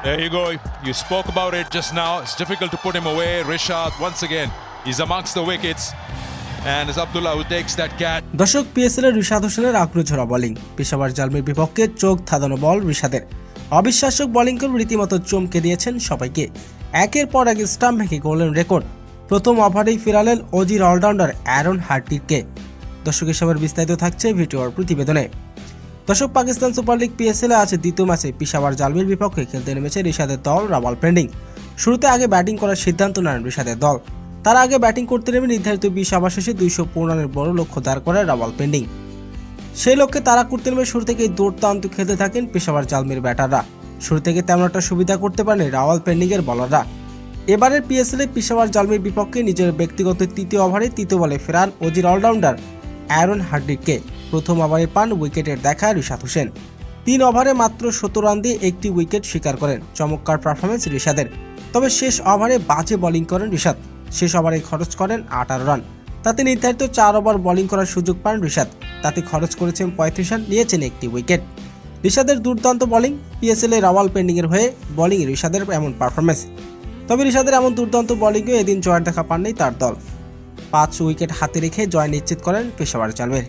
There you go. You spoke about it just now. It's difficult to put him away. Rishad, once again, he's amongst the wickets. And it's Abdullah who takes that catch. দর্শক PSL এর রিশাদ হোসেনের আক্রোঝরা bowling, Peshawar জালমির বিপক্ষে চোখ ধাঁধানো বল রিশাদের। অবিশ্বাস্য bowling করে রীতিমতো চমকে দিয়েছেন সবাইকে। একের পর এক স্টাম্প ভেঙে করলেন রেকর্ড। প্রথম ওভারেই ফিরালেন অজির অলরাউন্ডার অ্যারন হার্টিককে। দর্শক এসবের বিস্তারিত থাকছে ভিডিওর প্রতিবেদনে। দর্শক পাকিস্তান সুপার লিগ পিএসএল আজ দ্বিতীয় ম্যাচে পেশাওয়ার জালমির বিপক্ষে খেলতে নেমেছে রিশাদের দল রাওয়ালপিন্ডি। শুরুতে আগে ব্যাটিং করার সিদ্ধান্ত নেন রিশাদের দল। তার আগে ব্যাটিং করতে নেমে নির্ধারিত 20 ওভার শেষে 215 রানের বড় লক্ষ্য দাঁড় করে রাওয়ালপিন্ডি। সেই লক্ষ্যে তারা করতে নেমে শুরু থেকেই দুর্দান্ত খেলতে থাকেন পেশাওয়ার জালমির ব্যাটাররা। শুরু থেকে তেমন একটা সুবিধা করতে পারেন রাওয়ালপিন্ডির বোলাররা। এবারের পিএসএল এ পেশাওয়ার জালমির বিপক্ষে নিজের ব্যক্তিগত তৃতীয় ওভারে তৃতীয় বলে ফেরান অজির অলরাউন্ডার অ্যারন হার্টিককে। প্রথম ওভারে পান উইকেটের দেখা রিশাদ হোসেন। 3 ওভারে মাত্র 17 রান দিয়ে একটি উইকেট শিকার করেন। চমৎকার পারফরমেন্স রিশাদের। তবে শেষ ওভারে বাজে বোলিং করেন রিশাদ। শেষ ওভারে খরচ করেন 18 রান। তাতে নির্ধারিত 4 ওভার বোলিং করার সুযোগ পান রিশাদ। তাতে খরচ করেছেন 35 রান, নিয়েছেন একটি উইকেট। রিশাদের দুর্দান্ত বোলিং। পিএসএল এ রাওয়ালপিন্ডির হয়ে বোলিং রিশাদের এমন পারফরমেন্স। তবে রিশাদের এমন দুর্দান্ত বোলিংয়ে এদিন জয়ের দেখা পাননি তার দল। 5 উইকেট হাতে রেখে জয় নিশ্চিত করেন পেশাওয়ার জালমির।